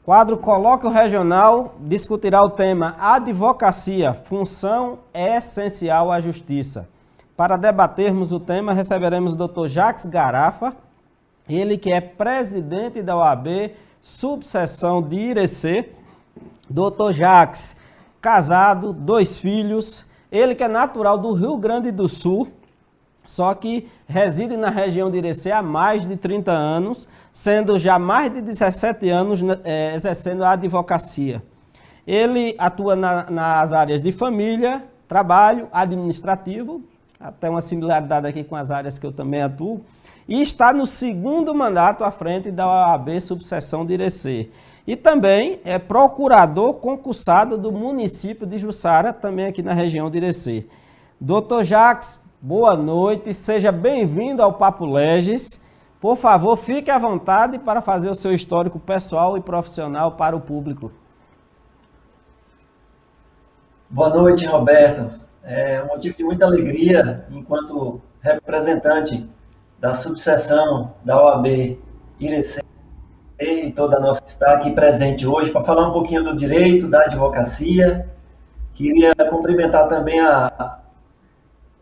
Quadro Colóquio Regional discutirá o tema Advocacia, função essencial à justiça. Para debatermos o tema, receberemos o Dr. Jacques Garafa, ele que é presidente da OAB, subseção de Irecê. Dr. Jacques, casado, 2 filhos, ele que é natural do Rio Grande do Sul, só que reside na região de Irecê há mais de 30 anos, sendo já mais de 17 anos exercendo a advocacia. Ele atua nas áreas de família, trabalho, administrativo, até uma similaridade aqui com as áreas que eu também atuo, e está no 2º mandato à frente da OAB subseção de Irecê. E também é procurador concursado do município de Jussara, também aqui na região de Irecê. Dr. Jacques, boa noite, seja bem-vindo ao Papo Legis. Por favor, fique à vontade para fazer o seu histórico pessoal e profissional para o público. Boa noite, Roberto. É um motivo de muita alegria, enquanto representante da subseção da OAB Irecê e toda a nossa está aqui presente hoje para falar um pouquinho do direito, da advocacia. Queria cumprimentar também a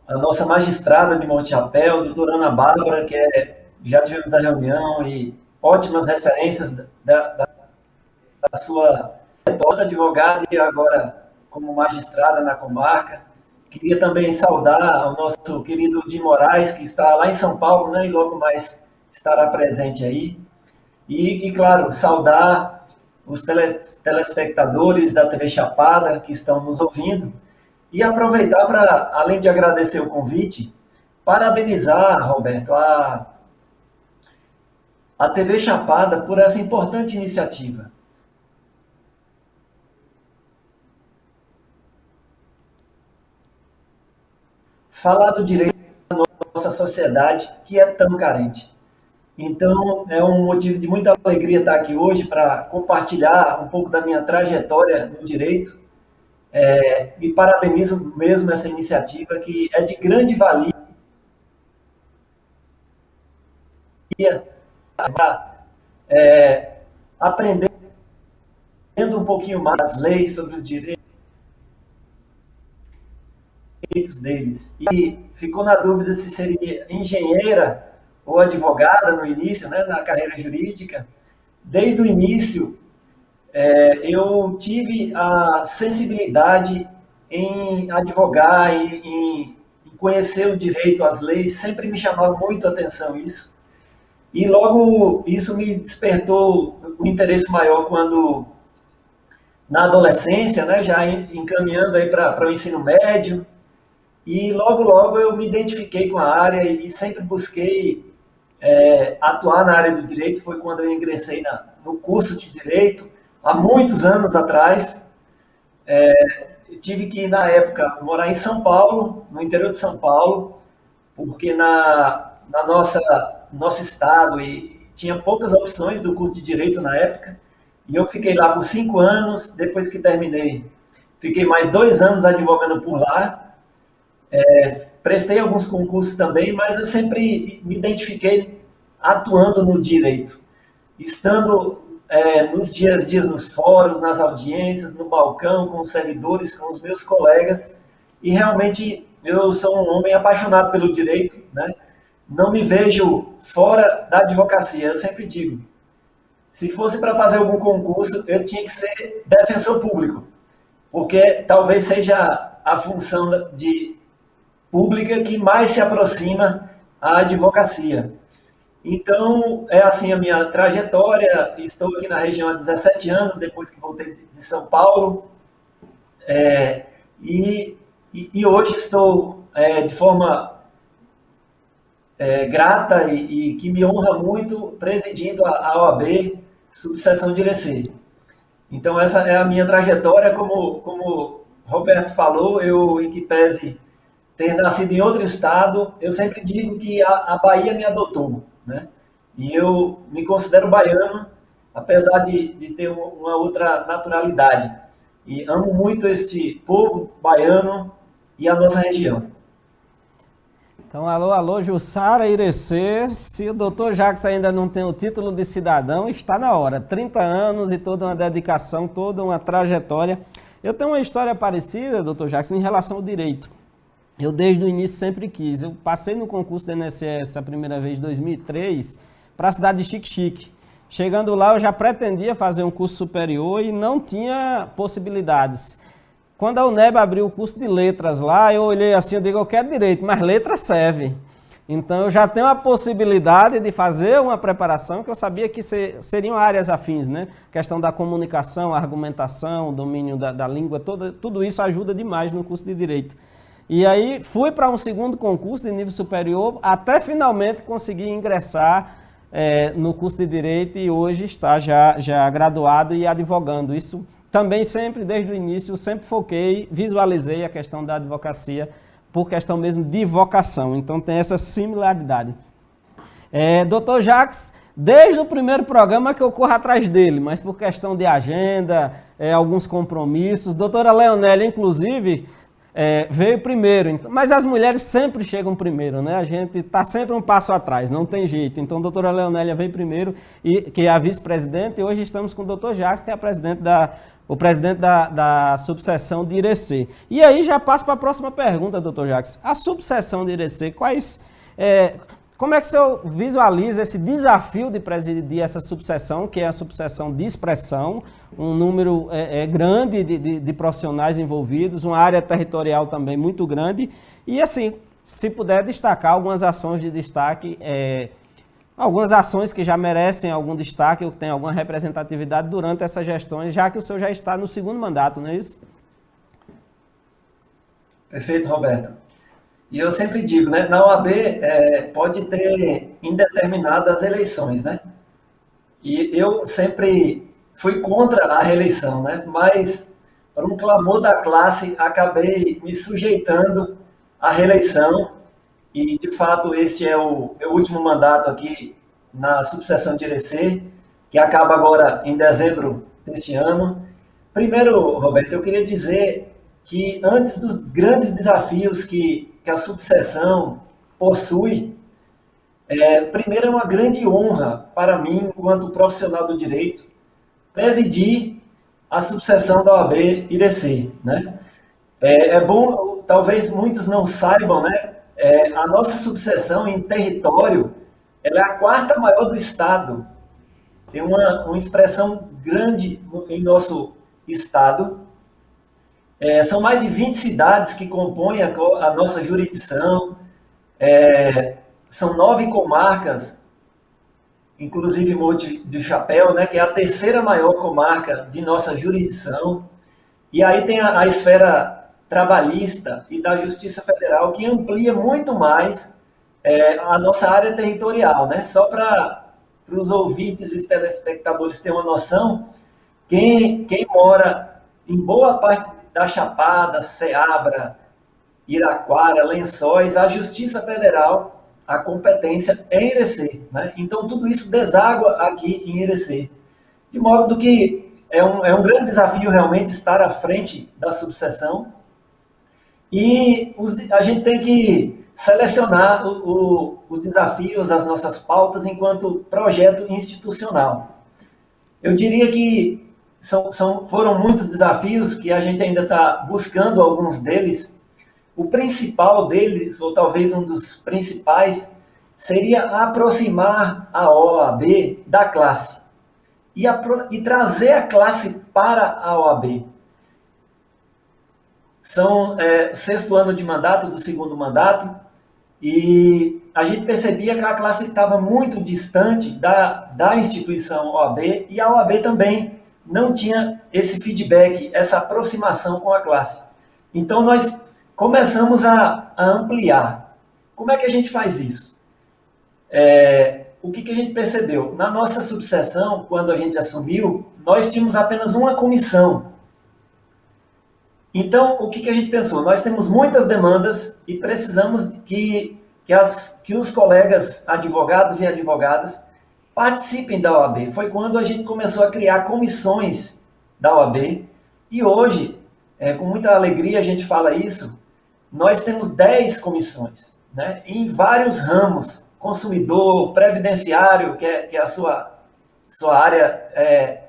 nossa magistrada de Monte Chapéu, a doutora Ana Bárbara, que já tivemos a reunião e ótimas referências da sua toda advogada e agora como magistrada na comarca. Queria também saudar o nosso querido Di Moraes, que está lá em São Paulo, né, e logo mais estará presente aí. E claro, saudar os telespectadores da TV Chapada que estão nos ouvindo e aproveitar para, além de agradecer o convite, parabenizar, Roberto, a TV Chapada por essa importante iniciativa. Falar do direito da nossa sociedade, que é tão carente. Então, é um motivo de muita alegria estar aqui hoje para compartilhar um pouco da minha trajetória no direito. E parabenizo mesmo essa iniciativa, que é de grande valia aprendendo um pouquinho mais as leis sobre os direitos deles. E ficou na dúvida se seria engenheira ou advogada no início, né, na carreira jurídica. Desde o início, eu tive a sensibilidade em advogar, em conhecer o direito, as leis, sempre me chamava muito a atenção isso. E logo isso me despertou um interesse maior quando, na adolescência, né, já encaminhando aí para o ensino médio, e logo eu me identifiquei com a área e sempre busquei atuar na área do direito. Foi quando eu ingressei no curso de direito, há muitos anos atrás. Tive que, na época, morar em São Paulo, no interior de São Paulo, porque nosso estado tinha poucas opções do curso de direito na época, e eu fiquei lá por 5 anos. Depois que terminei, fiquei mais 2 anos advogando por lá. Prestei alguns concursos também, mas eu sempre me identifiquei atuando no direito, estando nos dias nos fóruns, nas audiências, no balcão, com os servidores, com os meus colegas, e realmente eu sou um homem apaixonado pelo direito, né? Não me vejo fora da advocacia. Eu sempre digo, se fosse para fazer algum concurso, eu tinha que ser defensor público, porque talvez seja a função pública que mais se aproxima à advocacia. Então, é assim a minha trajetória. Estou aqui na região há 17 anos, depois que voltei de São Paulo, e hoje estou de forma grata e que me honra muito presidindo a OAB subseção de Irecê. Então, essa é a minha trajetória. Como Roberto falou, eu, em que pese ter nascido em outro estado, eu sempre digo que a Bahia me adotou, né? E eu me considero baiano, apesar de ter uma outra naturalidade. E amo muito este povo baiano e a nossa região. Então, alô, alô, Jussara Irecê. Se o doutor Jacques ainda não tem o título de cidadão, está na hora. 30 anos e toda uma dedicação, toda uma trajetória. Eu tenho uma história parecida, doutor Jacques, em relação ao direito. Eu, desde o início, sempre quis. Eu passei no concurso do INSS a primeira vez em 2003 para a cidade de Xique-Xique. Chegando lá, eu já pretendia fazer um curso superior e não tinha possibilidades. Quando a UNEB abriu o curso de letras lá, eu olhei assim, eu digo, eu quero direito, mas letra serve. Então, eu já tenho a possibilidade de fazer uma preparação que eu sabia que seriam áreas afins, né? Questão da comunicação, argumentação, domínio da língua, tudo isso ajuda demais no curso de direito. E aí, fui para um segundo concurso de nível superior, até finalmente conseguir ingressar no curso de direito e hoje está já graduado e advogando. Isso também sempre, desde o início, sempre foquei, visualizei a questão da advocacia por questão mesmo de vocação. Então, tem essa similaridade. Doutor Jacques, desde o primeiro programa que eu corro atrás dele, mas por questão de agenda, alguns compromissos. Doutora Leonélia, inclusive, veio primeiro. Mas as mulheres sempre chegam primeiro, né? A gente está sempre um passo atrás, não tem jeito. Então, a doutora Leonélia veio primeiro, que é a vice-presidente, e hoje estamos com o doutor Jacques, que é o presidente da subseção de Irecê. E aí já passo para a próxima pergunta, doutor Jacques. A subseção de Irecê, como é que o senhor visualiza esse desafio de presidir essa subseção, que é a subseção de expressão, um número grande de profissionais envolvidos, uma área territorial também muito grande, e assim, se puder destacar algumas ações de destaque, algumas ações que já merecem algum destaque ou que têm alguma representatividade durante essas gestões, já que o senhor já está no segundo mandato, não é isso? Perfeito, Roberto. E eu sempre digo, né, na OAB pode ter indeterminadas eleições, né? E eu sempre fui contra a reeleição, né? Mas, por um clamor da classe, acabei me sujeitando à reeleição. E, de fato, este é o meu último mandato aqui na subseção de Irecê, que acaba agora em dezembro deste ano. Primeiro, Roberto, eu queria dizer que antes dos grandes desafios que a subseção possui, primeiro é uma grande honra para mim, enquanto profissional do direito, presidir a subseção da OAB Irecê, né? É bom, talvez muitos não saibam, né? A nossa subseção em território, ela é a quarta maior do estado. Tem uma expressão grande em nosso estado. São mais de 20 cidades que compõem a nossa jurisdição. São 9 comarcas, inclusive Monte do Chapéu, né, que é a terceira maior comarca de nossa jurisdição. E aí tem a esfera trabalhista e da Justiça Federal, que amplia muito mais a nossa área territorial, né? Só para os ouvintes e telespectadores terem uma noção, quem mora em boa parte da Chapada, Ceabra, Iraquara, Lençóis, a Justiça Federal, a competência é em Irecê, né? Então, tudo isso deságua aqui em Irecê. De modo que é um grande desafio realmente estar à frente da subseção. E a gente tem que selecionar os desafios, as nossas pautas, enquanto projeto institucional. Eu diria que foram muitos desafios que a gente ainda está buscando alguns deles. O principal deles, ou talvez um dos principais, seria aproximar a OAB da classe e trazer a classe para a OAB. São sexto ano de mandato, do segundo mandato, e a gente percebia que a classe estava muito distante da instituição OAB, e a OAB também não tinha esse feedback, essa aproximação com a classe. Então, nós começamos a ampliar. Como é que a gente faz isso? O que a gente percebeu? Na nossa subseção, quando a gente assumiu, nós tínhamos apenas uma comissão. Então, o que a gente pensou? Nós temos muitas demandas e precisamos que os colegas advogados e advogadas participem da OAB. Foi quando a gente começou a criar comissões da OAB e hoje, com muita alegria a gente fala isso, nós temos 10 comissões. né, em vários ramos, consumidor, previdenciário, que é a sua área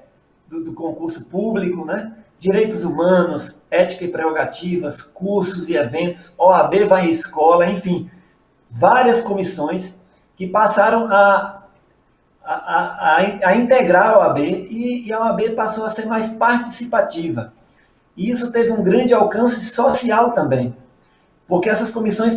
do concurso público, né, direitos humanos, ética e prerrogativas, cursos e eventos, OAB vai em escola, enfim, várias comissões que passaram a integrar a OAB e a OAB passou a ser mais participativa. E isso teve um grande alcance social também, porque essas comissões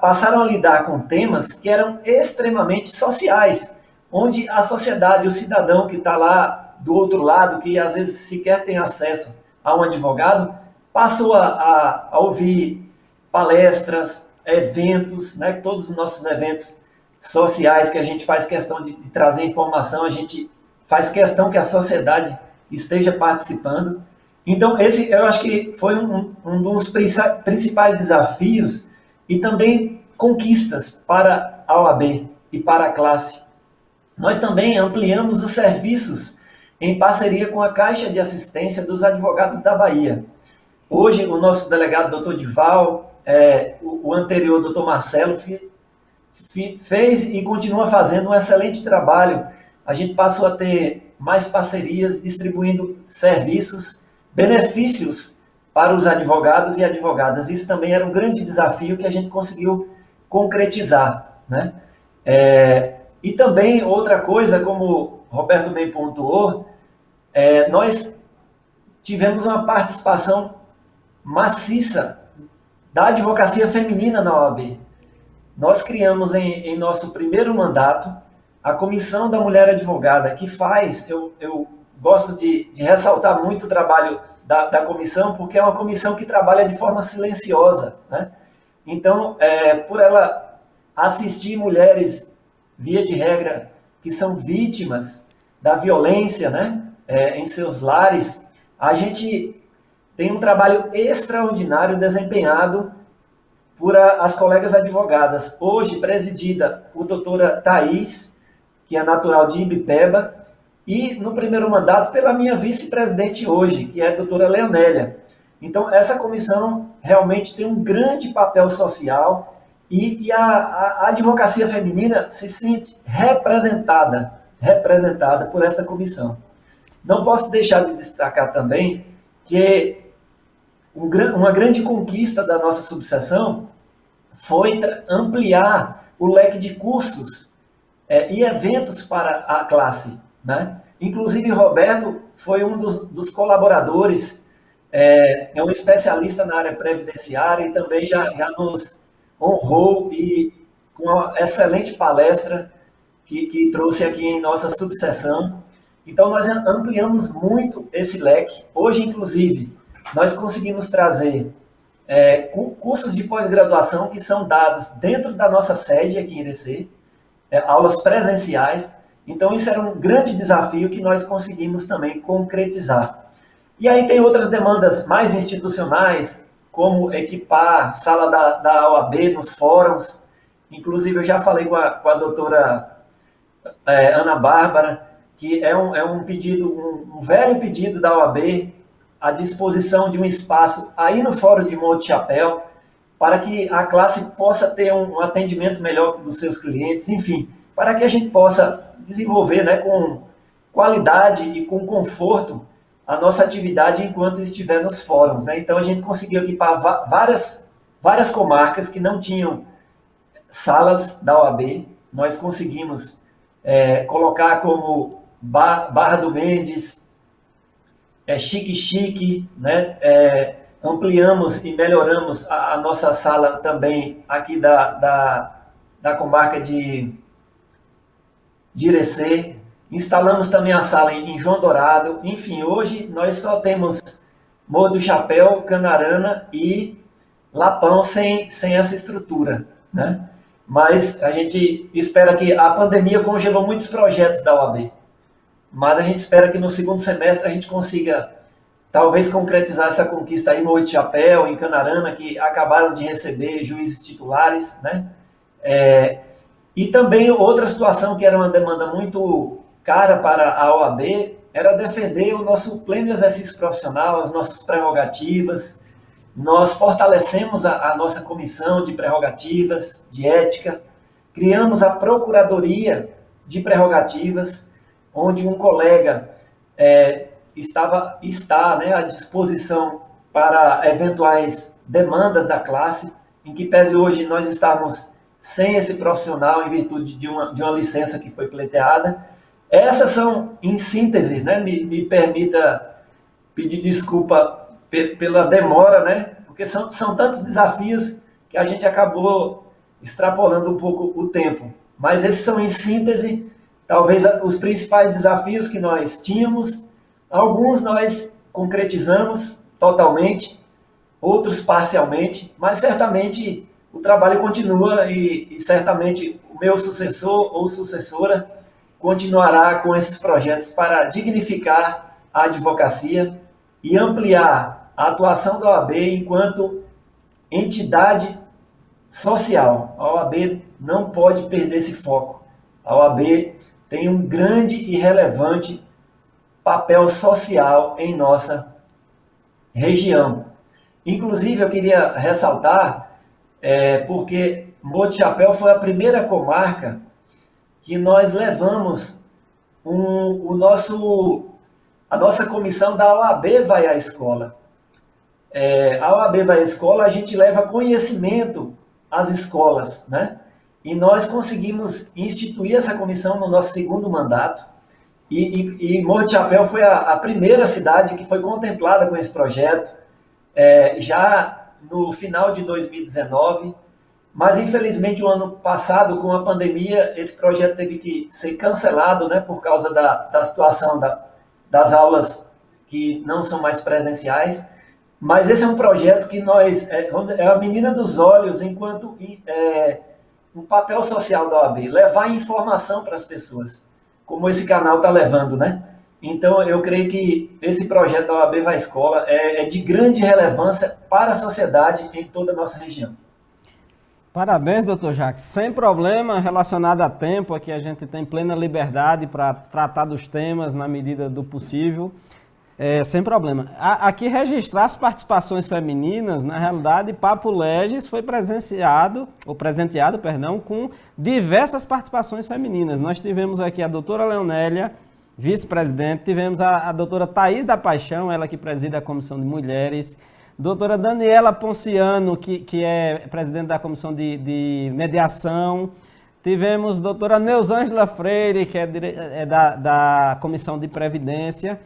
passaram a lidar com temas que eram extremamente sociais, onde a sociedade, o cidadão que está lá do outro lado, que às vezes sequer tem acesso a um advogado, passou a ouvir palestras, eventos, né, todos os nossos eventos sociais que a gente faz questão de trazer informação, a gente faz questão que a sociedade esteja participando. Então, esse eu acho que foi um dos principais desafios e também conquistas para a OAB e para a classe. Nós também ampliamos os serviços em parceria com a Caixa de Assistência dos Advogados da Bahia. Hoje, o nosso delegado, doutor Dival, o anterior, doutor Marcelo, fez e continua fazendo um excelente trabalho. A gente passou a ter mais parcerias, distribuindo serviços, benefícios para os advogados e advogadas. Isso também era um grande desafio que a gente conseguiu concretizar, né? E também outra coisa, como o Roberto bem pontuou, nós tivemos uma participação maciça da advocacia feminina na OAB. Nós criamos em nosso primeiro mandato a Comissão da Mulher Advogada, que faz, eu gosto de ressaltar muito o trabalho da comissão, porque é uma comissão que trabalha de forma silenciosa, né? Então, por ela assistir mulheres, via de regra, que são vítimas da violência, né, em seus lares, a gente tem um trabalho extraordinário desempenhado por as colegas advogadas, hoje presidida por doutora Thaís, que é natural de Imbipeba, e no primeiro mandato pela minha vice-presidente hoje, que é a doutora Leonélia. Então, essa comissão realmente tem um grande papel social e a advocacia feminina se sente representada por essa comissão. Não posso deixar de destacar também que uma grande conquista da nossa subseção foi ampliar o leque de cursos e eventos para a classe, né? Inclusive, Roberto foi um dos colaboradores, é um especialista na área previdenciária e também já nos honrou e com uma excelente palestra que trouxe aqui em nossa subseção. Então, nós ampliamos muito esse leque. Hoje, inclusive, nós conseguimos trazer cursos de pós-graduação que são dados dentro da nossa sede aqui em Irecê, aulas presenciais. Então, isso era um grande desafio que nós conseguimos também concretizar. E aí tem outras demandas mais institucionais, como equipar sala da OAB nos fóruns. Inclusive, eu já falei com a doutora Ana Bárbara, que é um pedido, um velho pedido da OAB, a disposição de um espaço aí no Fórum de Monte Chapéu, para que a classe possa ter um atendimento melhor dos seus clientes, enfim, para que a gente possa desenvolver, né, com qualidade e com conforto a nossa atividade enquanto estiver nos fóruns, né? Então, a gente conseguiu equipar várias comarcas que não tinham salas da OAB. Nós conseguimos colocar como Barra do Mendes, Xique-Xique, né? Ampliamos e melhoramos a nossa sala também aqui da comarca de Irecê. Instalamos também a sala em João Dourado. Enfim, hoje nós só temos Morro do Chapéu, Canarana e Lapão sem essa estrutura, né? Mas a gente espera que a pandemia congelou muitos projetos da OAB. Mas a gente espera que no segundo semestre a gente consiga talvez concretizar essa conquista aí no Morro do Chapéu, em Canarana, que acabaram de receber juízes titulares, né? E também outra situação que era uma demanda muito cara para a OAB era defender o nosso pleno exercício profissional, as nossas prerrogativas. nós fortalecemos a nossa comissão de prerrogativas, de ética, criamos a Procuradoria de Prerrogativas, onde um colega está, né, à disposição para eventuais demandas da classe, em que pese hoje nós estamos sem esse profissional em virtude de uma licença que foi pleiteada. Essas são, em síntese, né, me permita pedir desculpa pela demora, né, porque são tantos desafios que a gente acabou extrapolando um pouco o tempo. Mas esses são, em síntese, talvez os principais desafios que nós tínhamos. Alguns nós concretizamos totalmente, outros parcialmente, mas certamente o trabalho continua e certamente o meu sucessor ou sucessora continuará com esses projetos para dignificar a advocacia e ampliar a atuação da OAB enquanto entidade social. A OAB não pode perder esse foco. A OAB tem um grande e relevante papel social em nossa região. Inclusive, eu queria ressaltar, porque Morro de Chapéu foi a primeira comarca que nós levamos a nossa comissão da OAB vai à escola. A OAB vai à escola, a gente leva conhecimento às escolas, né? E nós conseguimos instituir essa comissão no nosso segundo mandato. E Morro de Chapéu foi a primeira cidade que foi contemplada com esse projeto, já no final de 2019, mas infelizmente o ano passado, com a pandemia, esse projeto teve que ser cancelado, né, por causa da situação das aulas que não são mais presenciais. Mas esse é um projeto que nós, é a menina dos olhos enquanto um papel social da OAB, levar informação para as pessoas, como esse canal está levando, né? Então, eu creio que esse projeto da OAB vai à escola é de grande relevância para a sociedade em toda a nossa região. Parabéns, doutor Jacques. Sem problema relacionado a tempo, aqui a gente tem plena liberdade para tratar dos temas na medida do possível. Sem problema. Aqui registrar as participações femininas, na realidade, Papo Leges foi presenteado, com diversas participações femininas. Nós tivemos aqui a doutora Leonélia, vice-presidente, tivemos a doutora Thaís da Paixão, ela que preside a Comissão de Mulheres, doutora Daniela Ponciano, que é presidente da Comissão de Mediação, tivemos doutora Neusângela Freire, que é da Comissão de Previdência.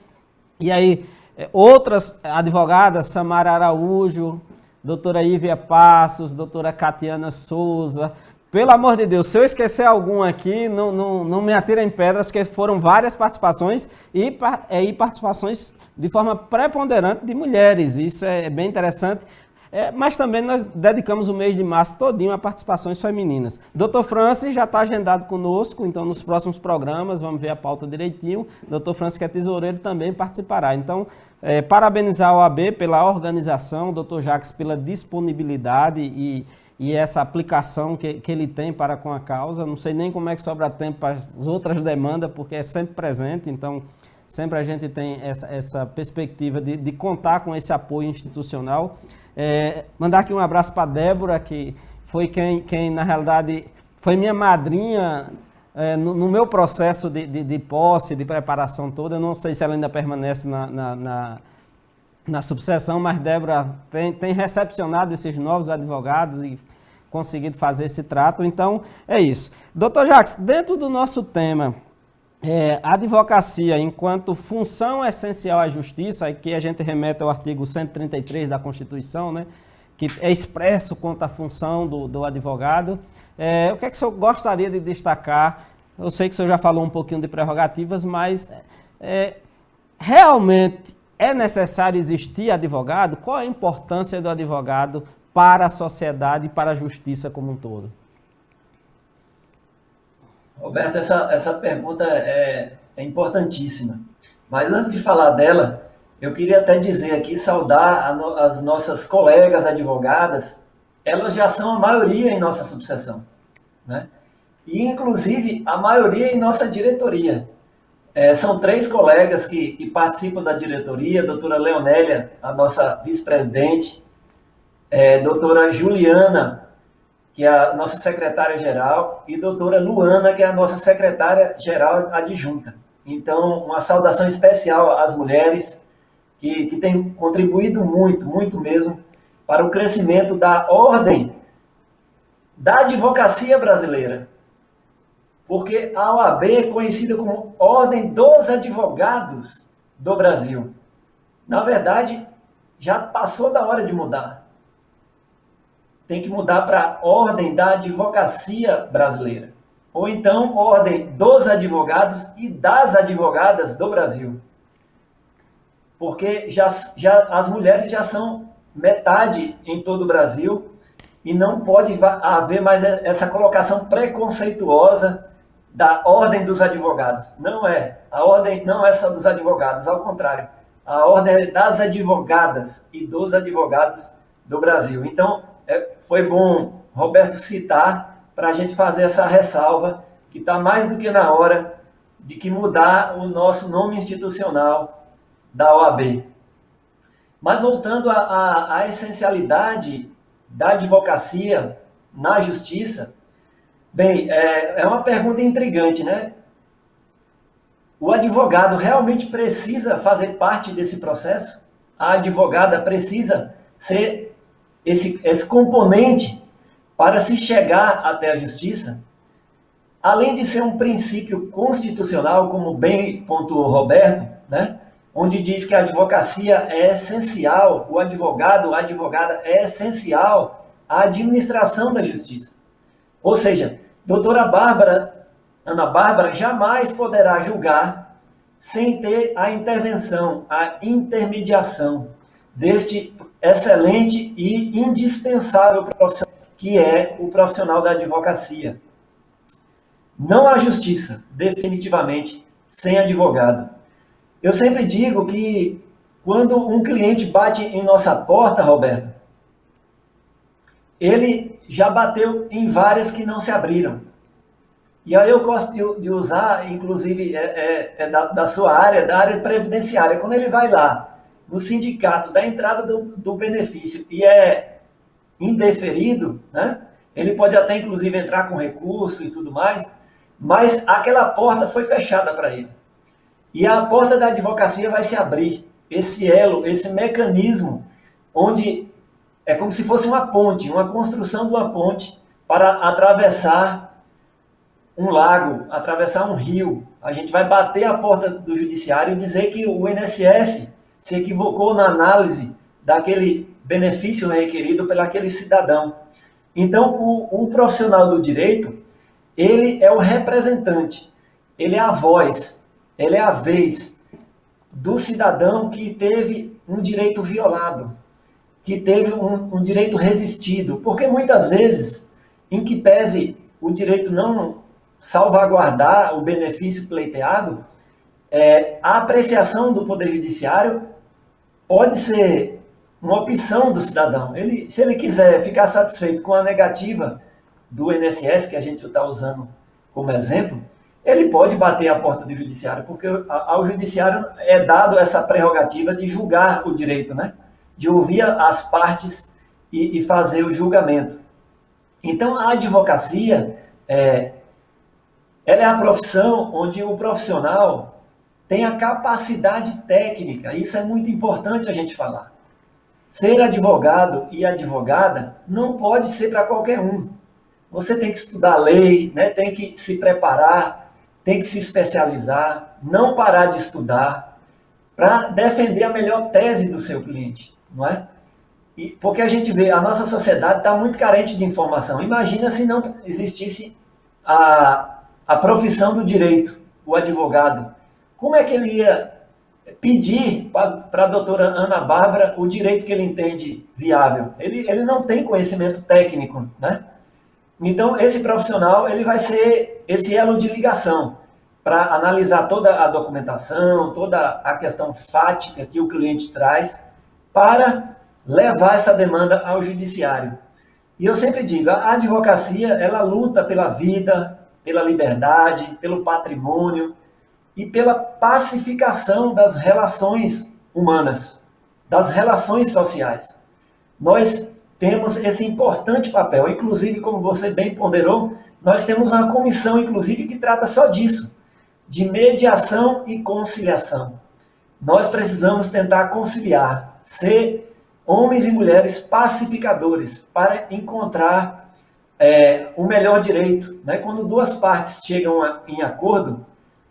E aí, outras advogadas, Samara Araújo, doutora Ívia Passos, doutora Catiana Souza. Pelo amor de Deus, se eu esquecer algum aqui, não me atira em pedras, porque foram várias participações e participações de forma preponderante de mulheres. Isso é bem interessante. Mas também nós dedicamos o mês de março todinho a participações femininas. Dr. Francis já está agendado conosco, então nos próximos programas, vamos ver a pauta direitinho. Dr. Francis, que é tesoureiro, também participará. Então, parabenizar a OAB pela organização, Dr. Jacques pela disponibilidade e essa aplicação que ele tem para com a causa. Não sei nem como é que sobra tempo para as outras demandas, porque é sempre presente, então sempre a gente tem essa perspectiva de contar com esse apoio institucional. Mandar aqui um abraço para a Débora, que foi quem na realidade foi minha madrinha no meu processo de posse, de preparação toda. Eu não sei se ela ainda permanece na subseção, mas Débora tem recepcionado esses novos advogados e conseguido fazer esse trato. Então, é isso. Doutor Jacques, dentro do nosso tema, a advocacia enquanto função essencial à justiça, aqui a gente remete ao artigo 133 da Constituição, né, que é expresso quanto à função do advogado. O que é que o senhor gostaria de destacar? Eu sei que o senhor já falou um pouquinho de prerrogativas, mas realmente é necessário existir advogado? Qual a importância do advogado para a sociedade e para a justiça como um todo? Roberto, essa pergunta é importantíssima. Mas antes de falar dela, eu queria até dizer aqui, saudar as nossas colegas advogadas. Elas já são a maioria em nossa subseção, né? E, inclusive, a maioria em nossa diretoria. São 3 colegas que participam da diretoria, a doutora Leonélia, a nossa vice-presidente, doutora Juliana, que é a nossa secretária-geral, e doutora Luana, que é a nossa secretária-geral adjunta. Então, uma saudação especial às mulheres que têm contribuído muito, muito mesmo, para o crescimento da ordem da advocacia brasileira. Porque a OAB é conhecida como Ordem dos Advogados do Brasil. Na verdade, já passou da hora de mudar. Tem que mudar para Ordem da Advocacia Brasileira. Ou então, Ordem dos Advogados e das Advogadas do Brasil. Porque as mulheres já são metade em todo o Brasil e não pode haver mais essa colocação preconceituosa da Ordem dos Advogados. Não é. A ordem não é só dos advogados, ao contrário. A ordem é das advogadas e dos advogados do Brasil. Então, foi bom Roberto citar para a gente fazer essa ressalva, que está mais do que na hora de que mudar o nosso nome institucional da OAB. Mas voltando à essencialidade da advocacia na justiça, bem, é uma pergunta intrigante, né? O advogado realmente precisa fazer parte desse processo? A advogada precisa ser esse componente para se chegar até a justiça? Além de ser um princípio constitucional, como bem pontuou Roberto, né? Onde diz que a advocacia é essencial, o advogado, a advogada é essencial à administração da justiça. Ou seja, doutora Ana Bárbara jamais poderá julgar sem ter a intervenção, a intermediação deste excelente e indispensável profissional, que é o profissional da advocacia. Não há justiça, definitivamente, sem advogado. Eu sempre digo que quando um cliente bate em nossa porta, Roberto, ele já bateu em várias que não se abriram. E aí eu gosto de usar, inclusive, da sua área, da área previdenciária. Quando ele vai lá no sindicato da entrada do benefício e é indeferido, né? Ele pode até, inclusive, entrar com recurso e tudo mais, mas aquela porta foi fechada para ele. E a porta da advocacia vai se abrir. Esse elo, esse mecanismo, onde é como se fosse uma ponte, uma construção de uma ponte para atravessar um lago, atravessar um rio. A gente vai bater a porta do judiciário e dizer que o INSS se equivocou na análise daquele benefício requerido pelo aquele cidadão. Então, o profissional do direito, ele é o representante, ele é a voz, ele é a vez do cidadão que teve um direito violado, que teve um direito resistido, porque muitas vezes, em que pese o direito não salvaguardar o benefício pleiteado, a apreciação do Poder Judiciário pode ser uma opção do cidadão. Se ele quiser ficar satisfeito com a negativa do INSS, que a gente está usando como exemplo, ele pode bater a porta do judiciário, porque ao judiciário é dado essa prerrogativa de julgar o direito, né? De ouvir as partes e fazer o julgamento. Então, a advocacia, ela é a profissão onde o profissional tem a capacidade técnica. Isso é muito importante a gente falar. Ser advogado e advogada não pode ser para qualquer um. Você tem que estudar lei, né? Tem que se preparar, tem que se especializar, não parar de estudar, para defender a melhor tese do seu cliente, não é? Porque a gente vê, a nossa sociedade está muito carente de informação. Imagina se não existisse a profissão do direito, o advogado. Como é que ele ia pedir para a doutora Ana Bárbara o direito que ele entende viável? Ele não tem conhecimento técnico, né? Então, esse profissional, ele vai ser esse elo de ligação para analisar toda a documentação, toda a questão fática que o cliente traz para levar essa demanda ao judiciário. E eu sempre digo, a advocacia, ela luta pela vida, pela liberdade, pelo patrimônio e pela pacificação das relações humanas, das relações sociais. Nós temos esse importante papel. Inclusive, como você bem ponderou, nós temos uma comissão, inclusive, que trata só disso, de mediação e conciliação. Nós precisamos tentar conciliar, ser homens e mulheres pacificadores para encontrar o melhor direito. Né? Quando duas partes chegam em acordo,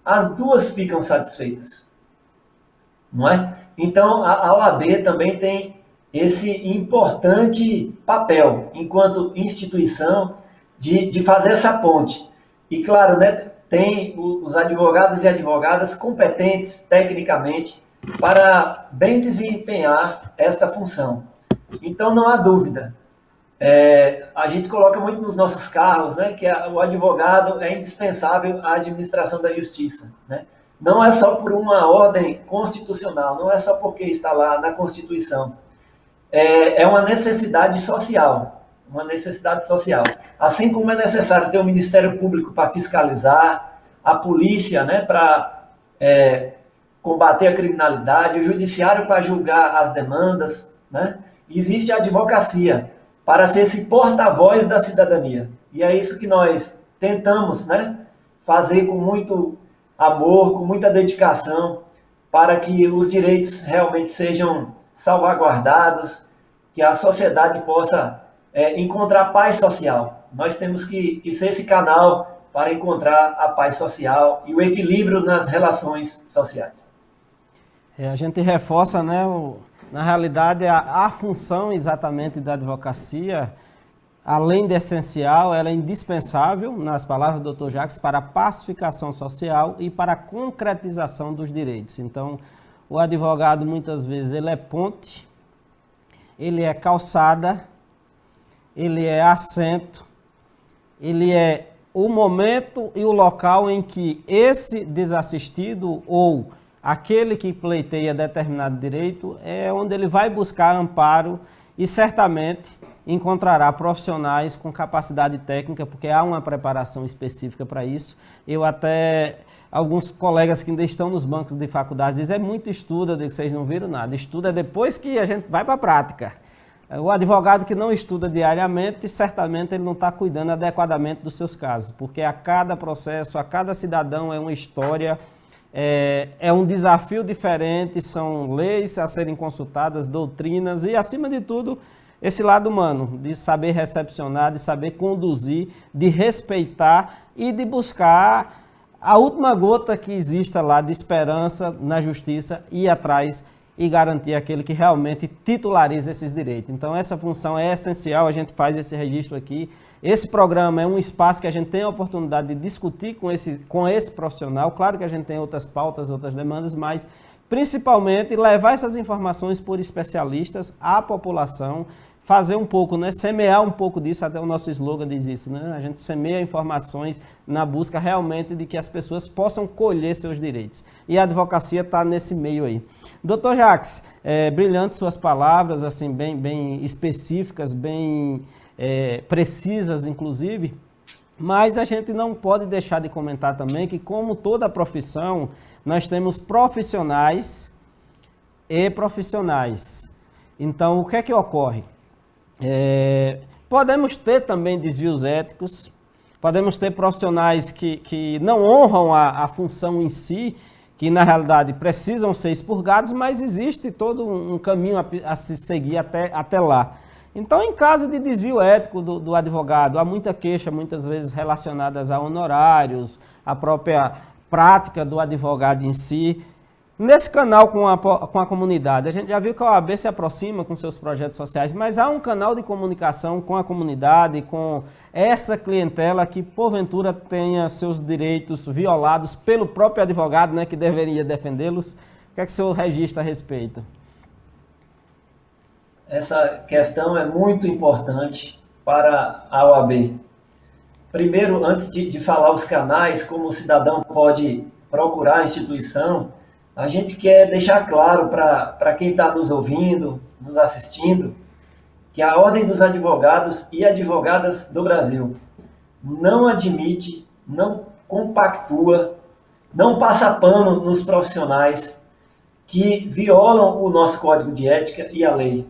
as duas ficam satisfeitas. Não é? Então, a OAB também tem esse importante papel, enquanto instituição, de fazer essa ponte. E, claro, né, tem os advogados e advogadas competentes, tecnicamente, para bem desempenhar esta função. Então, não há dúvida. A gente coloca muito nos nossos carros, né, que o advogado é indispensável à administração da justiça. Né? Não é só por uma ordem constitucional, não é só porque está lá na Constituição. É uma necessidade social, Assim como é necessário ter o Ministério Público para fiscalizar, a polícia, né, para combater a criminalidade, o judiciário para julgar as demandas, né? Existe a advocacia para ser esse porta-voz da cidadania. E é isso que nós tentamos, né, fazer com muito amor, com muita dedicação, para que os direitos realmente sejam salvaguardados, que a sociedade possa encontrar paz social. Nós temos que ser esse canal para encontrar a paz social e o equilíbrio nas relações sociais. A gente reforça, né, na realidade, a função exatamente da advocacia, além de essencial, ela é indispensável, nas palavras do Dr. Jacques, para a pacificação social e para a concretização dos direitos. Então, o advogado, muitas vezes, ele é ponte, ele é calçada, ele é assento, ele é o momento e o local em que esse desassistido ou aquele que pleiteia determinado direito é onde ele vai buscar amparo e certamente encontrará profissionais com capacidade técnica, porque há uma preparação específica para isso. Alguns colegas que ainda estão nos bancos de faculdade dizem, muito estudo, eu digo, vocês não viram nada. Estuda depois que a gente vai para a prática. O advogado que não estuda diariamente, certamente ele não está cuidando adequadamente dos seus casos, porque a cada processo, a cada cidadão é uma história, é um desafio diferente, são leis a serem consultadas, doutrinas e, acima de tudo, esse lado humano, de saber recepcionar, de saber conduzir, de respeitar e de buscar a última gota que exista lá de esperança na justiça, ir atrás e garantir aquele que realmente titulariza esses direitos. Então, essa função é essencial, a gente faz esse registro aqui. Esse programa é um espaço que a gente tem a oportunidade de discutir com esse profissional. Claro que a gente tem outras pautas, outras demandas, mas principalmente levar essas informações por especialistas à população, fazer um pouco, né, semear um pouco disso, até o nosso slogan diz isso, né? A gente semeia informações na busca realmente de que as pessoas possam colher seus direitos. E a advocacia está nesse meio aí. Dr. Jacques, brilhantes suas palavras, assim, bem específicas, bem precisas, inclusive, mas a gente não pode deixar de comentar também que, como toda profissão, nós temos profissionais e profissionais. Então, o que é que ocorre? Podemos ter também desvios éticos, podemos ter profissionais que não honram a função em si, que na realidade precisam ser expurgados, mas existe todo um caminho a se seguir até lá. Então, em caso de desvio ético do advogado, há muita queixa, muitas vezes relacionadas a honorários, a própria prática do advogado em si. Nesse canal com a comunidade, a gente já viu que a OAB se aproxima com seus projetos sociais, mas há um canal de comunicação com a comunidade, com essa clientela que, porventura, tenha seus direitos violados pelo próprio advogado, né, que deveria defendê-los. O que é que o senhor registra a respeito? Essa questão é muito importante para a OAB. Primeiro, antes de falar os canais, como o cidadão pode procurar a instituição, a gente quer deixar claro para quem está nos ouvindo, nos assistindo, que a Ordem dos Advogados e Advogadas do Brasil não admite, não compactua, não passa pano nos profissionais que violam o nosso Código de Ética e a lei.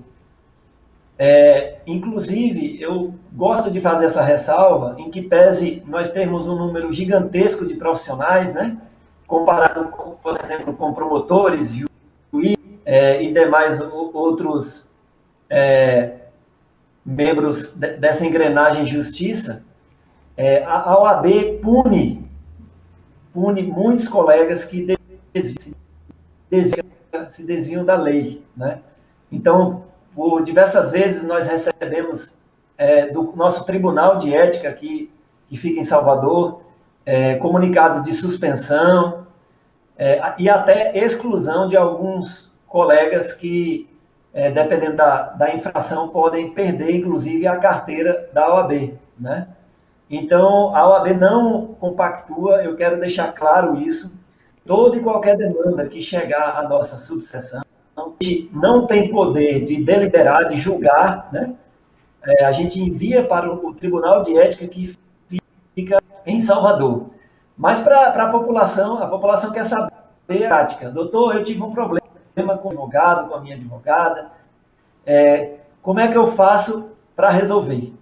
Inclusive, eu gosto de fazer essa ressalva, em que pese nós termos um número gigantesco de profissionais, né, comparado, por exemplo, com promotores, juízes e demais outros membros dessa engrenagem justiça, a OAB pune muitos colegas que se desviam da lei, né? Então, por diversas vezes nós recebemos do nosso Tribunal de Ética que fica em Salvador, comunicados de suspensão e até exclusão de alguns colegas que, dependendo da infração, podem perder, inclusive, a carteira da OAB, né? Então, a OAB não compactua, eu quero deixar claro isso. Toda e qualquer demanda que chegar à nossa subseção, não tem poder de deliberar, de julgar, né? A gente envia para o Tribunal de Ética que fica em Salvador. Mas para a população quer saber a prática. Doutor, eu tive um problema com o advogado, com a minha advogada. Como é que eu faço para resolver?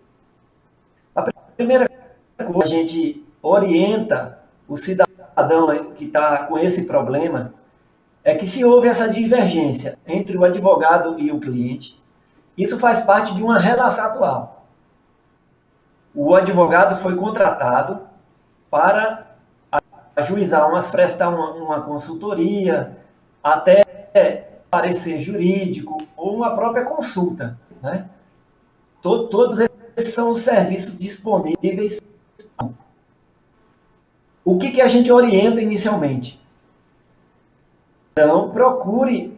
A primeira coisa, a gente orienta o cidadão que está com esse problema, é que se houve essa divergência entre o advogado e o cliente, isso faz parte de uma relação atual. O advogado foi contratado para ajuizar, prestar uma consultoria, até parecer jurídico, ou uma própria consulta, né? Todos esses são os serviços disponíveis. O que a gente orienta inicialmente? Então, procure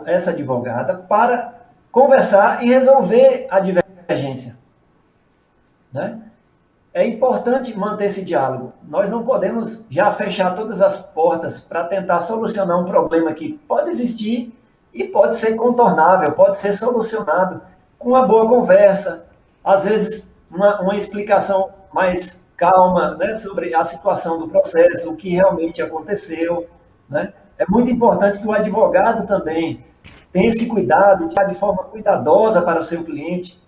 essa advogada para conversar e resolver a divergência, né? É importante manter esse diálogo. Nós não podemos já fechar todas as portas para tentar solucionar um problema que pode existir e pode ser contornável, pode ser solucionado com uma boa conversa, às vezes uma explicação mais calma, né, sobre a situação do processo, o que realmente aconteceu, né? É muito importante que o advogado também tenha esse cuidado, de forma cuidadosa para o seu cliente,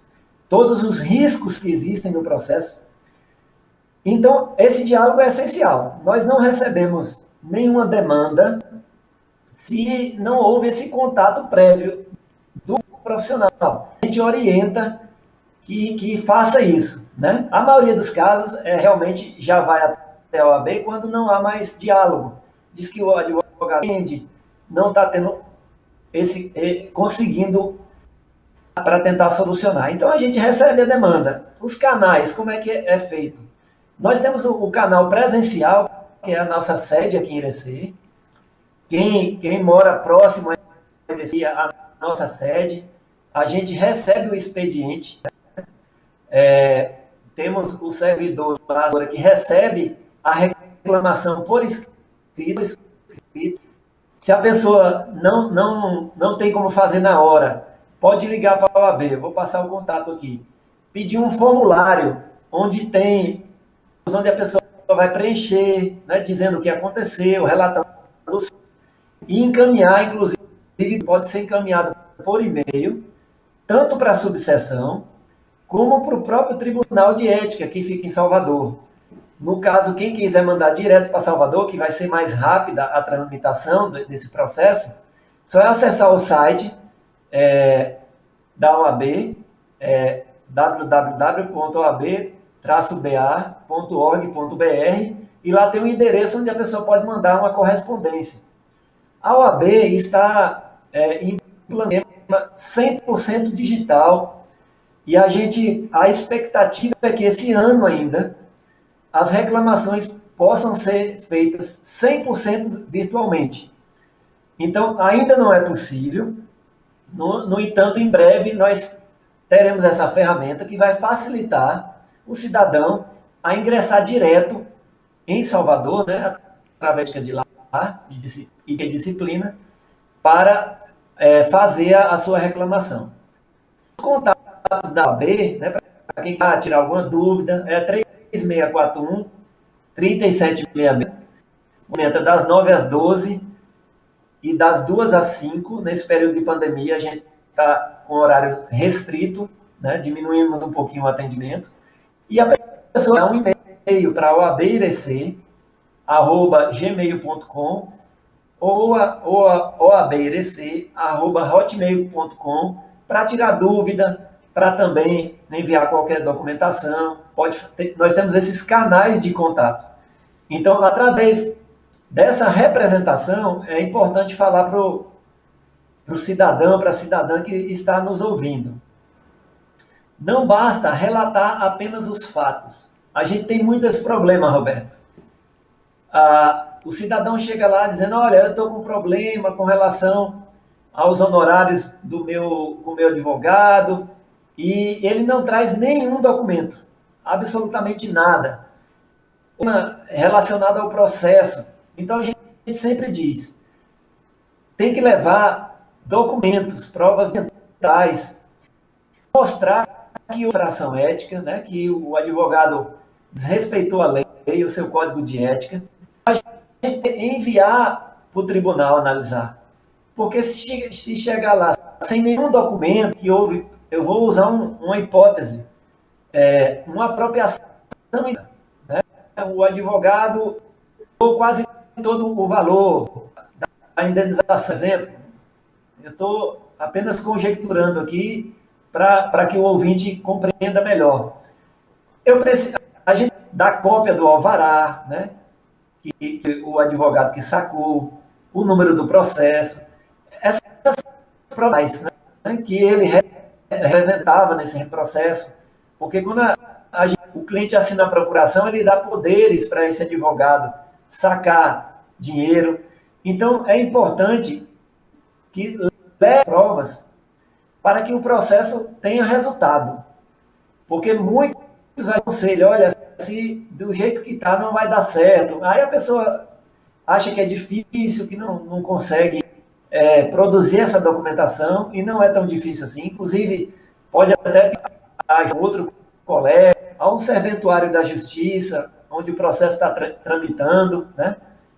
todos os riscos que existem no processo. Então, esse diálogo é essencial. Nós não recebemos nenhuma demanda se não houve esse contato prévio do profissional. A gente orienta que faça isso, né? A maioria dos casos realmente já vai até a OAB quando não há mais diálogo. Diz que o advogado não está tendo conseguindo para tentar solucionar. Então a gente recebe a demanda. Os canais, como é que é feito? Nós temos o canal presencial, que é a nossa sede aqui em Irecê. Quem mora próximo a Irecê, a nossa sede, a gente recebe o expediente. Temos o servidor que recebe a reclamação por escrito. Se a pessoa não tem como fazer na hora, pode ligar para a OAB, eu vou passar o contato aqui. Pedir um formulário onde a pessoa vai preencher, né, dizendo o que aconteceu, relatando, e encaminhar, inclusive, pode ser encaminhado por e-mail, tanto para a subseção, como para o próprio Tribunal de Ética, que fica em Salvador. No caso, quem quiser mandar direto para Salvador, que vai ser mais rápida a tramitação desse processo, só é acessar o site da OAB, www.oab-ba.org.br, e lá tem um endereço onde a pessoa pode mandar uma correspondência. A OAB está em plano 100% digital, e a expectativa é que esse ano ainda as reclamações possam ser feitas 100% virtualmente. Então, ainda não é possível. No entanto, em breve, nós teremos essa ferramenta que vai facilitar o cidadão a ingressar direto em Salvador, né, através de lá e de disciplina, para fazer a sua reclamação. Os contatos da OAB, né, para quem quer tirar alguma dúvida, é 3641-3766, das 9 às 12 e das 2 às 5, nesse período de pandemia, a gente está com horário restrito, né? Diminuímos um pouquinho o atendimento. E a pessoa dá um e-mail para oabrec@gmail.com ou oabrec@hotmail.com para tirar dúvida, para também enviar qualquer documentação. Nós temos esses canais de contato. Então, através dessa representação, é importante falar para o cidadão, para a cidadã que está nos ouvindo. Não basta relatar apenas os fatos. A gente tem muito esse problema, Roberto. O cidadão chega lá dizendo, olha, eu estou com um problema com relação aos honorários com o meu advogado, e ele não traz nenhum documento, absolutamente nada, relacionado ao processo. Então, a gente sempre diz, tem que levar documentos, provas ambientais, mostrar que a infração ética, né, que o advogado desrespeitou a lei, o seu código de ética, a gente enviar para o tribunal analisar. Porque se chegar lá sem nenhum documento que houve, eu vou usar uma hipótese, uma apropriação, né? O advogado ou quase todo o valor da indenização, por exemplo. Eu estou apenas conjecturando aqui para que o ouvinte compreenda melhor. A gente dá cópia do alvará, né? Que o advogado que sacou, o número do processo, essas provas, né, que ele representava nesse processo, porque quando o cliente assina a procuração, ele dá poderes para esse advogado sacar dinheiro. Então, é importante que leve provas para que o processo tenha resultado. Porque muitos aconselham, olha, se do jeito que está não vai dar certo. Aí a pessoa acha que é difícil, que não consegue produzir essa documentação, e não é tão difícil assim. Inclusive, pode até a outro colega, a um serventuário da justiça, onde o processo está tramitando, né?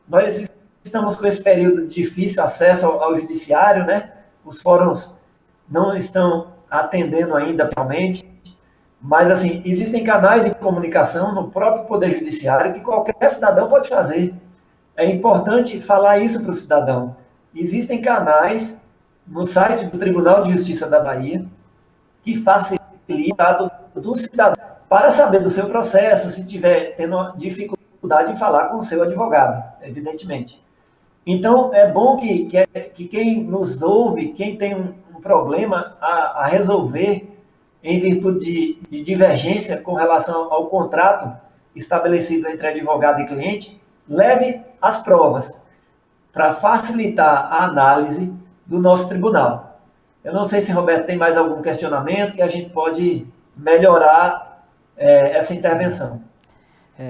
Nós estamos com esse período de difícil acesso ao judiciário, né? Os fóruns não estão atendendo ainda realmente, mas, assim, existem canais de comunicação no próprio Poder Judiciário que qualquer cidadão pode fazer. É importante falar isso para o cidadão. Existem canais no site do Tribunal de Justiça da Bahia que facilitam do cidadão para saber do seu processo, se tiver tendo dificuldade em falar com o seu advogado, evidentemente. Então, é bom que quem nos ouve, quem tem um problema a resolver em virtude de divergência com relação ao contrato estabelecido entre advogado e cliente, leve as provas para facilitar a análise do nosso tribunal. Eu não sei se, Roberto, tem mais algum questionamento que a gente pode melhorar essa intervenção.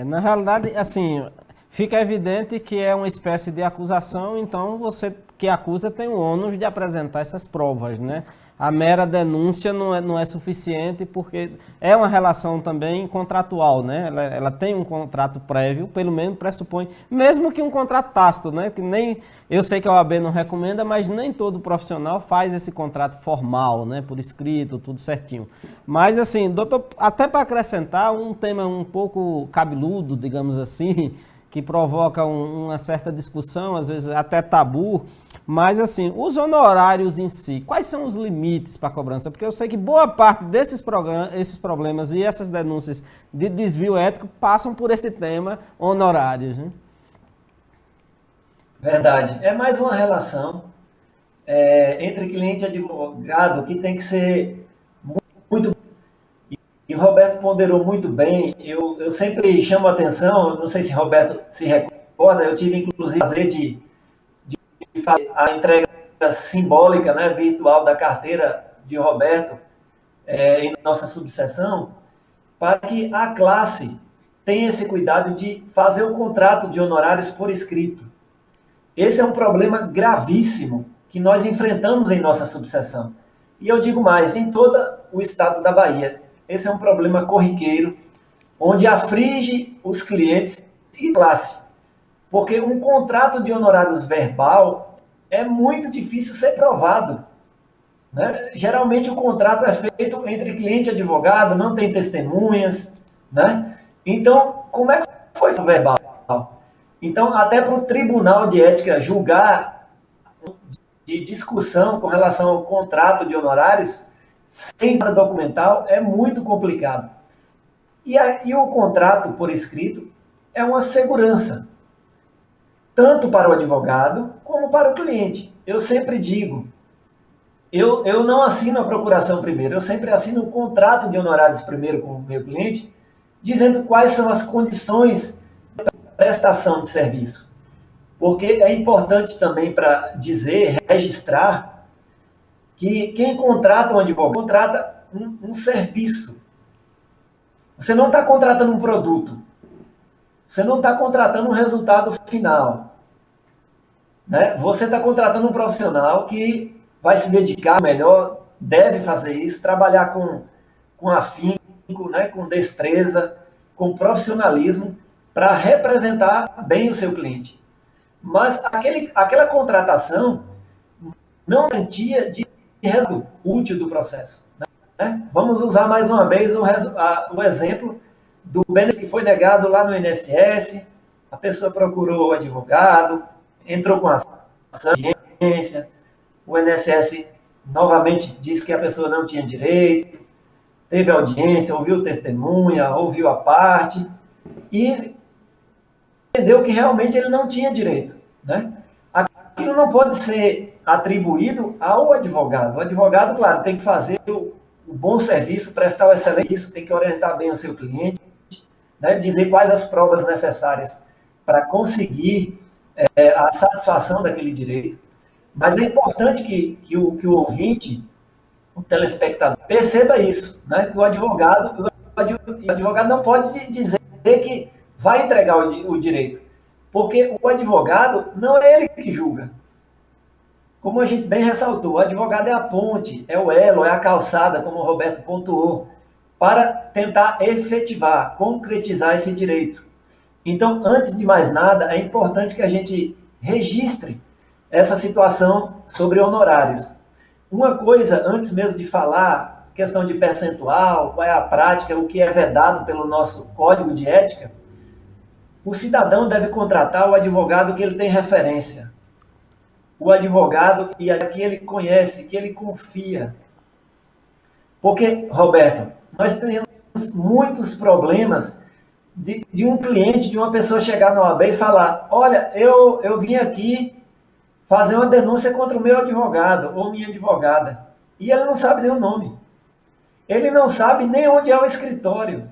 Na realidade, assim, fica evidente que é uma espécie de acusação, então você que acusa tem o ônus de apresentar essas provas, né? A mera denúncia não é suficiente, porque é uma relação também contratual, né? Ela tem um contrato prévio, pelo menos pressupõe, mesmo que um contrato tácito, né? Que nem, eu sei que a OAB não recomenda, mas nem todo profissional faz esse contrato formal, né? Por escrito, tudo certinho. Mas assim, doutor, até para acrescentar um tema um pouco cabeludo, digamos assim, que provoca uma certa discussão, às vezes até tabu, mas assim, os honorários em si, quais são os limites para a cobrança? Porque eu sei que boa parte desses esses problemas e essas denúncias de desvio ético passam por esse tema honorários, né? Verdade. É mais uma relação entre cliente e advogado que tem que ser muito... E o Roberto ponderou muito bem. Eu sempre chamo a atenção, não sei se o Roberto se recorda, eu tive inclusive a prazer de fazer a entrega simbólica, né, virtual da carteira de Roberto em nossa subseção, para que a classe tenha esse cuidado de fazer o contrato de honorários por escrito. Esse é um problema gravíssimo que nós enfrentamos em nossa subseção. E eu digo mais, em todo o estado da Bahia. Esse é um problema corriqueiro, onde aflige os clientes e classe. Porque um contrato de honorários verbal é muito difícil ser provado. né? Geralmente o contrato é feito entre cliente e advogado, não tem testemunhas, né? Então, como é que foi o verbal? Então, até para o Tribunal de Ética julgar de discussão com relação ao contrato de honorários, sem documental, é muito complicado. E o contrato por escrito é uma segurança, tanto para o advogado como para o cliente. Eu sempre digo, eu não assino a procuração primeiro, eu sempre assino o contrato de honorários primeiro com o meu cliente, dizendo quais são as condições de prestação de serviço. Porque é importante também para dizer, registrar, que quem contrata um advogado, contrata um serviço. Você não está contratando um produto. Você não está contratando um resultado final. Né? Você está contratando um profissional que vai se dedicar melhor, deve fazer isso, trabalhar com afinco, né? Com destreza, com profissionalismo, para representar bem o seu cliente. Mas aquela contratação não garantia de resultado útil do processo. Né? Vamos usar mais uma vez o exemplo do benefício que foi negado lá no INSS, a pessoa procurou o advogado, entrou com ação de audiência, o INSS novamente disse que a pessoa não tinha direito, teve audiência, ouviu testemunha, ouviu a parte e entendeu que realmente ele não tinha direito. Né? Aquilo não pode ser atribuído ao advogado. O advogado, claro, tem que fazer o bom serviço, prestar o excelente serviço, tem que orientar bem o seu cliente, né? Dizer quais as provas necessárias para conseguir a satisfação daquele direito. Mas é importante que o ouvinte, o telespectador, perceba isso, né? Que o advogado não pode dizer que vai entregar o direito, porque o advogado não é ele que julga. Como a gente bem ressaltou, o advogado é a ponte, é o elo, é a calçada, como o Roberto pontuou, para tentar efetivar, concretizar esse direito. Então, antes de mais nada, é importante que a gente registre essa situação sobre honorários. Uma coisa, antes mesmo de falar, questão de percentual, qual é a prática, o que é vedado pelo nosso Código de Ética, o cidadão deve contratar o advogado que ele tem referência. O advogado que ele conhece, que ele confia. Porque, Roberto, nós temos muitos problemas de um cliente, de uma pessoa chegar na OAB e falar: olha, eu vim aqui fazer uma denúncia contra o meu advogado ou minha advogada. E ele não sabe nem o nome. Ele não sabe nem onde é o escritório.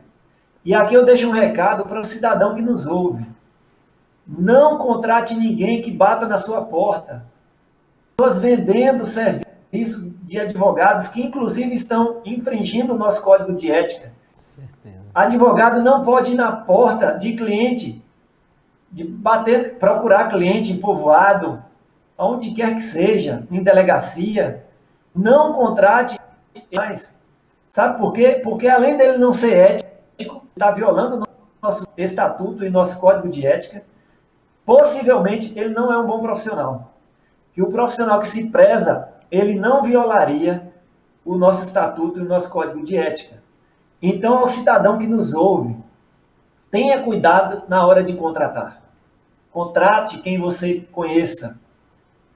E aqui eu deixo um recado para o cidadão que nos ouve. Não contrate ninguém que bata na sua porta. Pessoas vendendo serviços de advogados que, inclusive, estão infringindo o nosso Código de Ética. Certeza. Advogado não pode ir na porta de cliente, procurar cliente em povoado, onde quer que seja, em delegacia. Não contrate mais. Sabe por quê? Porque além dele não ser ético, está violando o nosso estatuto e nosso Código de Ética, possivelmente ele não é um bom profissional. Que o profissional que se preza, ele não violaria o nosso estatuto e o nosso Código de Ética. Então, ao cidadão que nos ouve, tenha cuidado na hora de contratar. Contrate quem você conheça,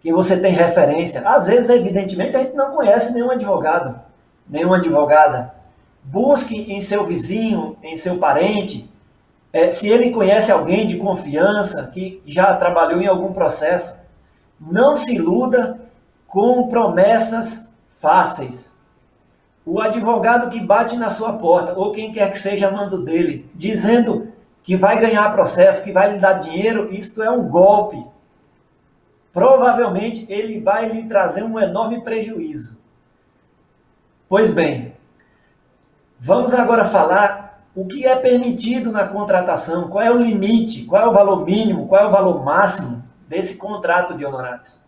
quem você tem referência. Às vezes, evidentemente, a gente não conhece nenhum advogado, nenhuma advogada. Busque em seu vizinho, em seu parente, se ele conhece alguém de confiança, que já trabalhou em algum processo. Não se iluda com promessas fáceis. O advogado que bate na sua porta, ou quem quer que seja mando dele, dizendo que vai ganhar processo, que vai lhe dar dinheiro, isto é um golpe. Provavelmente ele vai lhe trazer um enorme prejuízo. Pois bem, vamos agora falar o que é permitido na contratação, qual é o limite, qual é o valor mínimo, qual é o valor máximo desse contrato de honorários.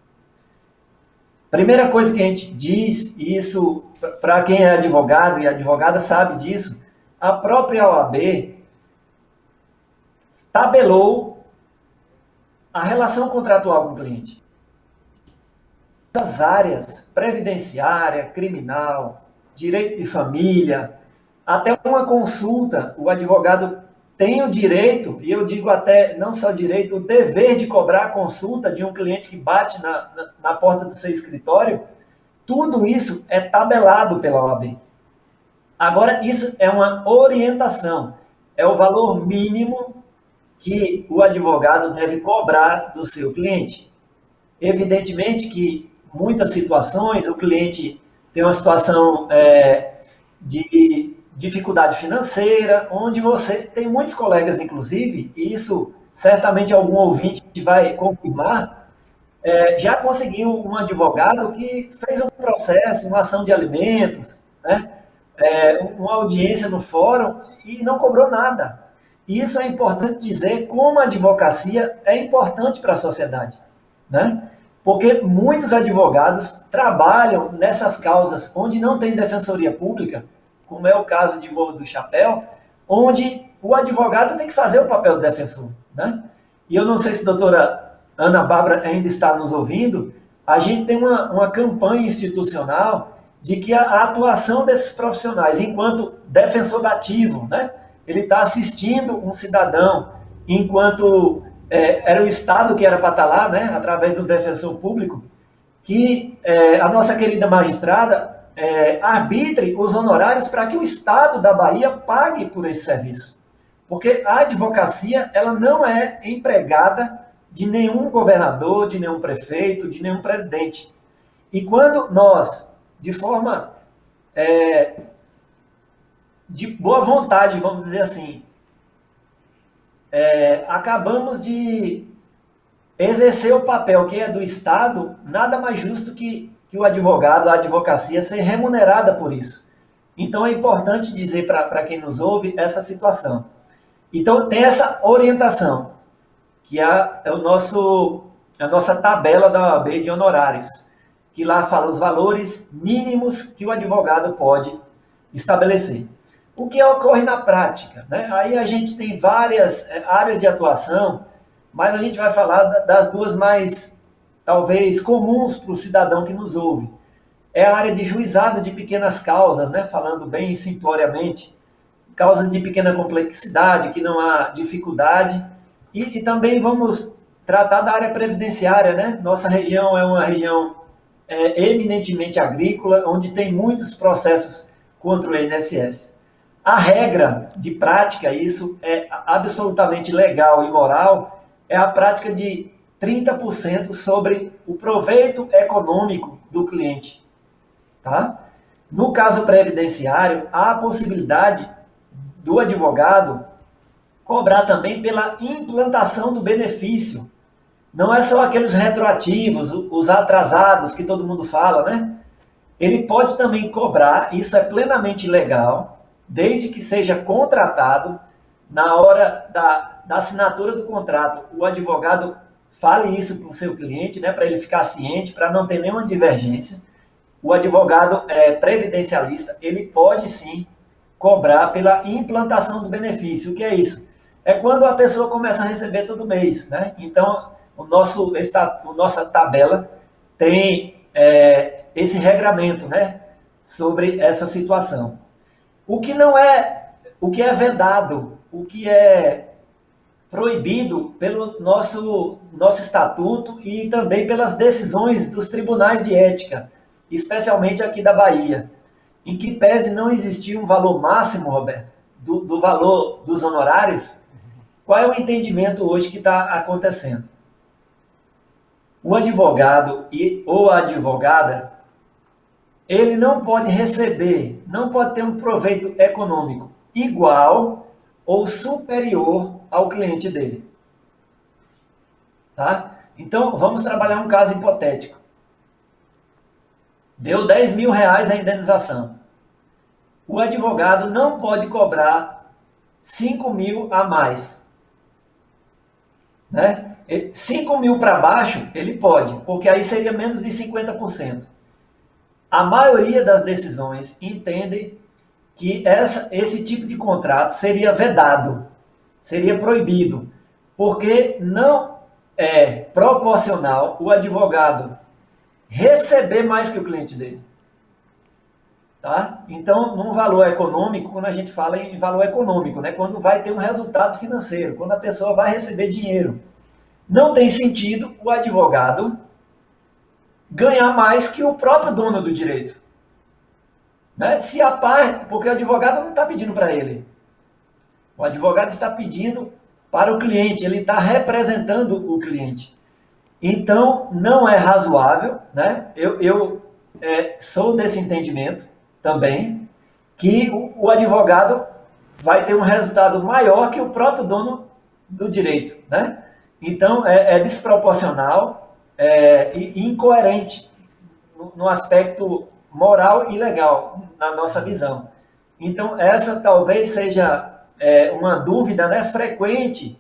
Primeira coisa que a gente diz, e isso para quem é advogado e advogada sabe disso, a própria OAB tabelou a relação contratual com o cliente. as áreas previdenciária, criminal, direito de família, até uma consulta, o advogado tem o direito, e eu digo até não só direito, o dever de cobrar a consulta de um cliente que bate na porta do seu escritório. Tudo isso é tabelado pela OAB. Agora, isso é uma orientação, é o valor mínimo que o advogado deve cobrar do seu cliente. Evidentemente que muitas situações o cliente tem uma situação de dificuldade financeira, onde você tem muitos colegas, inclusive, e isso certamente algum ouvinte vai confirmar, já conseguiu um advogado que fez um processo, uma ação de alimentos, né? Uma audiência no fórum e não cobrou nada. E isso é importante dizer como a advocacia é importante para a sociedade, né? Porque muitos advogados trabalham nessas causas onde não tem defensoria pública, como é o caso de Morro do Chapéu, onde o advogado tem que fazer o papel do defensor, né? E eu não sei se a doutora Ana Bárbara ainda está nos ouvindo, a gente tem uma campanha institucional de que a atuação desses profissionais, enquanto defensor dativo, né? Ele está assistindo um cidadão, enquanto era o Estado que era para estar lá, né? Através do defensor público, que a nossa querida magistrada arbitre os honorários para que o Estado da Bahia pague por esse serviço. Porque a advocacia, ela não é empregada de nenhum governador, de nenhum prefeito, de nenhum presidente. E quando nós, de forma de boa vontade, vamos dizer assim, acabamos de exercer o papel que é do Estado, nada mais justo que o advogado, a advocacia, ser remunerada por isso. Então, é importante dizer para quem nos ouve essa situação. Então, tem essa orientação, que é a nossa tabela da OAB de honorários, que lá fala os valores mínimos que o advogado pode estabelecer. O que ocorre na prática, né? Aí a gente tem várias áreas de atuação, mas a gente vai falar das duas mais, talvez, comuns para o cidadão que nos ouve. É a área de juizado de pequenas causas, né? Falando bem simploriamente, causas de pequena complexidade, que não há dificuldade, e também vamos tratar da área previdenciária, né? Nossa região é uma região eminentemente agrícola, onde tem muitos processos contra o INSS. A regra de prática, isso é absolutamente legal e moral, é a prática de 30% sobre o proveito econômico do cliente. Tá? No caso previdenciário, há a possibilidade do advogado cobrar também pela implantação do benefício. Não é só aqueles retroativos, os atrasados que todo mundo fala, né? Ele pode também cobrar, isso é plenamente legal, desde que seja contratado, na hora da assinatura do contrato, o advogado fale isso para o seu cliente, né, para ele ficar ciente, para não ter nenhuma divergência. O advogado previdencialista, ele pode sim cobrar pela implantação do benefício. O que é isso? É quando a pessoa começa a receber todo mês, né? Então, nossa tabela tem esse regramento, né, sobre essa situação. O que é vedado, o que é proibido pelo nosso estatuto e também pelas decisões dos tribunais de ética, especialmente aqui da Bahia, em que pese não existir um valor máximo, Roberto, do valor dos honorários. Qual é o entendimento hoje que está acontecendo? O advogado ou a advogada, ele não pode receber, não pode ter um proveito econômico igual ou superior ao cliente dele. Tá? Então, vamos trabalhar um caso hipotético. Deu R$10.000 a indenização. O advogado não pode cobrar 5.000 a mais. Né? 5.000 para baixo, ele pode, porque aí seria menos de 50%. A maioria das decisões entende que esse tipo de contrato seria vedado, seria proibido, porque não é proporcional o advogado receber mais que o cliente dele. Tá? Então, num valor econômico, quando a gente fala em valor econômico, né? Quando vai ter um resultado financeiro, quando a pessoa vai receber dinheiro, não tem sentido o advogado ganhar mais que o próprio dono do direito. Né? Se a parte, porque o advogado não está pedindo para ele. O advogado está pedindo para o cliente, ele está representando o cliente. Então, não é razoável, né? Eu sou desse entendimento também, que o advogado vai ter um resultado maior que o próprio dono do direito, né? Então, é desproporcional e incoerente no aspecto moral e legal, na nossa visão. Então, essa talvez seja uma dúvida, né, frequente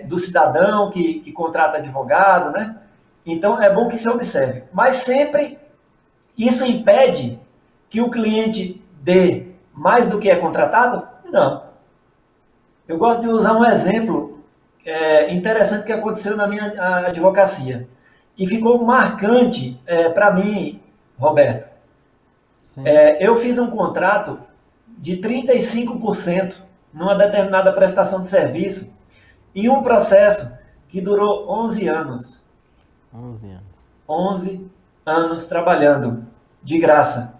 do cidadão que contrata advogado, né? Então, é bom que se observe. Mas sempre isso impede que o cliente dê mais do que é contratado? Não. Eu gosto de usar um exemplo interessante que aconteceu na minha advocacia. E ficou marcante para mim, Roberto. Eu fiz um contrato de 35% numa determinada prestação de serviço e um processo que durou 11 anos. 11 anos. 11 anos trabalhando de graça,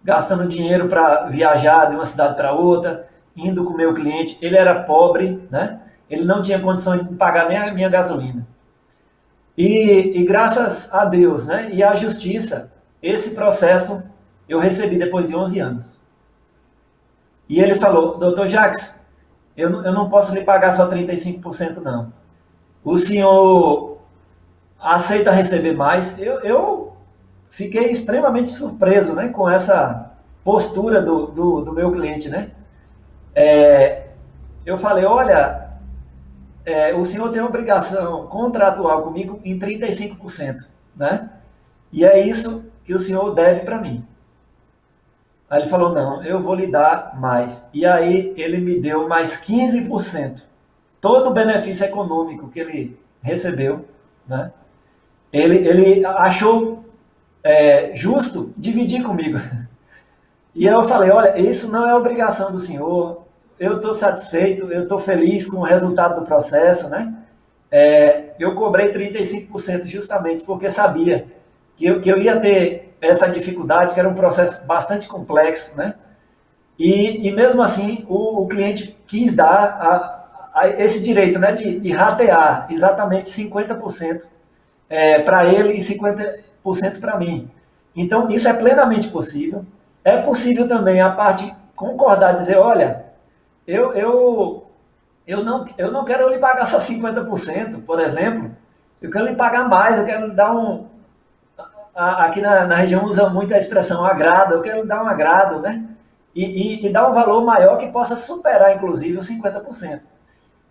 gastando dinheiro para viajar de uma cidade para outra, indo com o meu cliente. Ele era pobre, né? Ele não tinha condições de pagar nem a minha gasolina. E graças a Deus, né? E à justiça, esse processo eu recebi depois de 11 anos. E ele falou: doutor Jacques, eu não posso lhe pagar só 35% não. O senhor aceita receber mais? Eu fiquei extremamente surpreso, né, com essa postura do meu cliente, né? Eu falei: olha, o senhor tem obrigação contratual comigo em 35%, né? E é isso que o senhor deve para mim. Aí ele falou: não, eu vou lhe dar mais. E aí ele me deu mais 15%. Todo o benefício econômico que ele recebeu, né? Ele achou justo dividir comigo. E eu falei: olha, isso não é obrigação do senhor, eu estou satisfeito, eu estou feliz com o resultado do processo, né? Eu cobrei 35% justamente porque sabia que eu ia ter essa dificuldade, que era um processo bastante complexo, né? E mesmo assim, o cliente quis dar esse direito, né, de ratear exatamente 50% para ele e 50% para mim. Então, isso é plenamente possível. É possível também a parte concordar, dizer: olha, eu não quero lhe pagar só 50%, por exemplo. Eu quero lhe pagar mais, eu quero lhe dar aqui na região usa muito a expressão agrado, eu quero dar um agrado, né? E dar um valor maior que possa superar, inclusive, os 50%.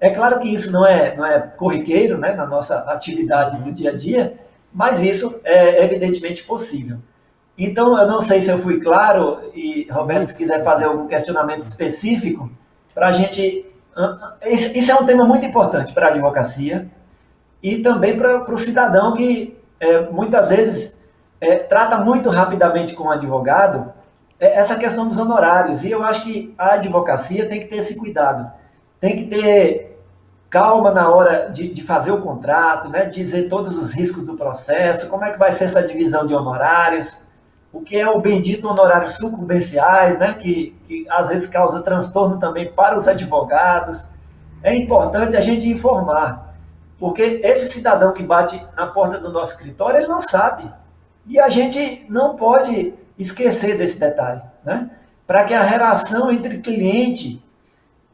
É claro que isso não é corriqueiro, né, na nossa atividade do dia a dia, mas isso é evidentemente possível. Então, eu não sei se eu fui claro, e Roberto, se quiser fazer algum questionamento específico, para a gente... Isso é um tema muito importante para a advocacia e também para o cidadão que muitas vezes trata muito rapidamente com o advogado essa questão dos honorários. E eu acho que a advocacia tem que ter esse cuidado. Tem que ter calma na hora de fazer o contrato, né? Dizer todos os riscos do processo, como é que vai ser essa divisão de honorários, o que é o bendito honorários sucumbenciais, né? Que às vezes causa transtorno também para os advogados. É importante a gente informar, porque esse cidadão que bate na porta do nosso escritório, ele não sabe. E a gente não pode esquecer desse detalhe, né? Para que a relação entre cliente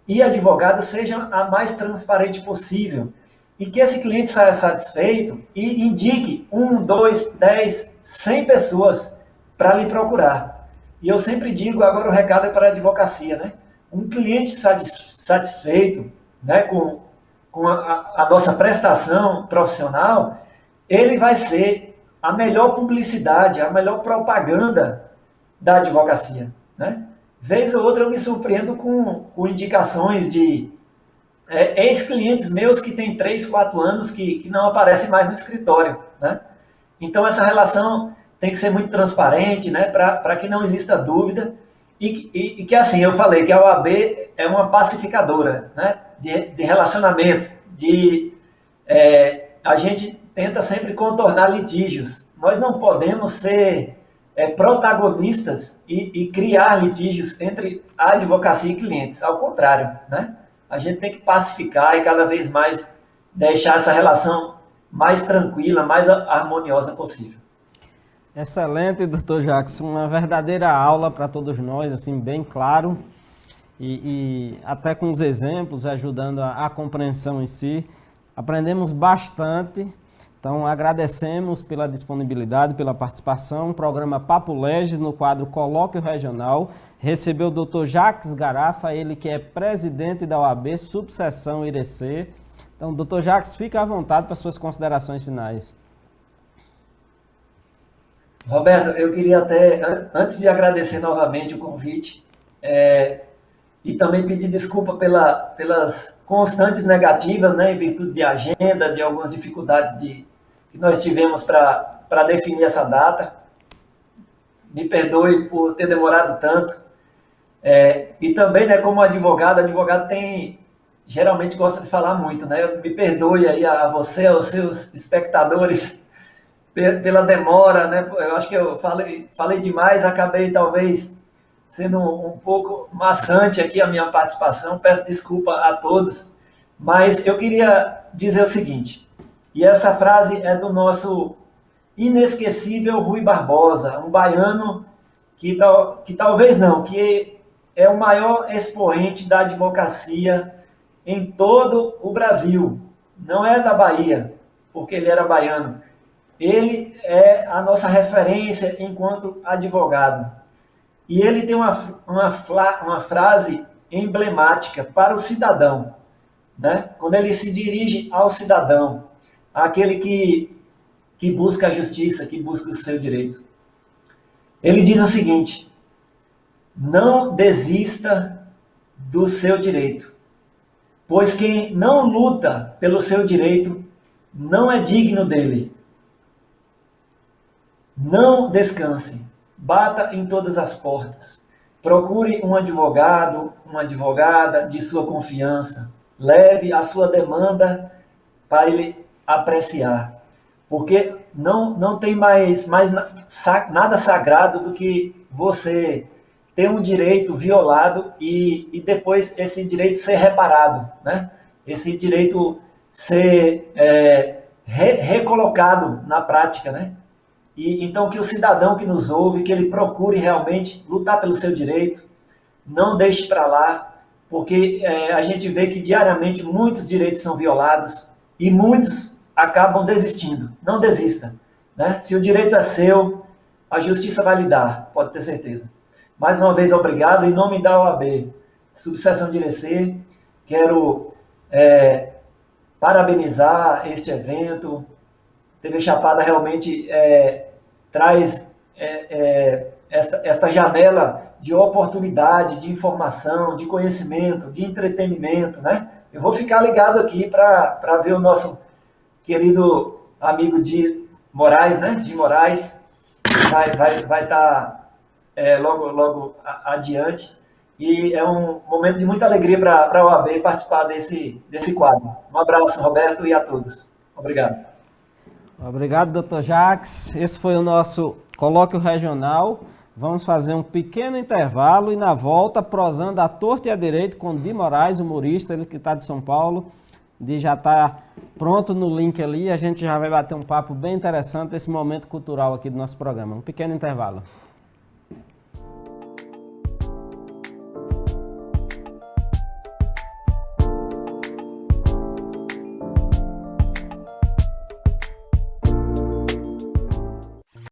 e advogado seja a mais transparente possível. E que esse cliente saia satisfeito e indique 1, 2, 10, 100 pessoas para lhe procurar. E eu sempre digo, agora o recado é para a advocacia, né? Um cliente satisfeito, né, com a nossa prestação profissional, ele vai ser a melhor publicidade, a melhor propaganda da advocacia, né? Vez ou outra eu me surpreendo com indicações de ex-clientes meus que têm 3, 4 anos que não aparecem mais no escritório, né? Então, essa relação tem que ser muito transparente, né, para que não exista dúvida e que, assim, eu falei que a OAB é uma pacificadora, né, de relacionamentos, a gente tenta sempre contornar litígios. Nós não podemos ser protagonistas e criar litígios entre a advocacia e clientes. Ao contrário, né? A gente tem que pacificar e cada vez mais deixar essa relação mais tranquila, mais harmoniosa possível. Excelente, doutor Jackson. Uma verdadeira aula para todos nós, assim, bem claro. E até com os exemplos, ajudando a compreensão em si. Aprendemos bastante. Então, agradecemos pela disponibilidade, pela participação. O programa Papo Legis, no quadro Colóquio Regional, recebeu o Dr. Jacques Garafa, ele que é presidente da OAB, subseção Irecê. Então, Dr. Jacques, fique à vontade para suas considerações finais. Roberto, eu queria até, antes de agradecer novamente o convite, e também pedir desculpa pelas constantes negativas, né, em virtude de agenda, de algumas dificuldades que nós tivemos para definir essa data. Me perdoe por ter demorado tanto. E também, né, como advogado geralmente gosta de falar muito, né? Me perdoe aí a você, aos seus espectadores, pela demora, né? Eu acho que eu falei demais, acabei talvez sendo um pouco maçante aqui a minha participação, peço desculpa a todos, mas eu queria dizer o seguinte, e essa frase é do nosso inesquecível Rui Barbosa, um baiano que talvez não, que é o maior expoente da advocacia em todo o Brasil, não é da Bahia, porque ele era baiano, ele é a nossa referência enquanto advogado. E ele tem uma frase emblemática para o cidadão, né? Quando ele se dirige ao cidadão, aquele que busca a justiça, que busca o seu direito. Ele diz o seguinte: não desista do seu direito, pois quem não luta pelo seu direito não é digno dele. Não descanse. Bata em todas as portas. Procure um advogado, uma advogada de sua confiança. Leve a sua demanda para ele apreciar. Porque não tem mais nada sagrado do que você ter um direito violado e depois esse direito ser reparado, né? Esse direito ser recolocado na prática, né? E então que o cidadão que nos ouve, que ele procure realmente lutar pelo seu direito, não deixe para lá, porque a gente vê que diariamente muitos direitos são violados e muitos acabam desistindo. Não desista, né? Se o direito é seu, a justiça vai lhe dar, pode ter certeza. Mais uma vez, obrigado. Em nome da OAB, subseção de Irecê, quero parabenizar este evento. TV Chapada realmente traz esta janela de oportunidade, de informação, de conhecimento, de entretenimento, né? Eu vou ficar ligado aqui para ver o nosso querido amigo Di Moraes, né? Di Moraes, vai estar logo adiante. E é um momento de muita alegria para a OAB participar desse quadro. Um abraço, Roberto, e a todos. Obrigado. Obrigado, Dr. Jacques. Esse foi o nosso colóquio regional. Vamos fazer um pequeno intervalo e na volta, prosando à torta e à direita com Di Moraes, humorista, ele que está de São Paulo. Di já está pronto no link ali, a gente já vai bater um papo bem interessante nesse momento cultural aqui do nosso programa. Um pequeno intervalo.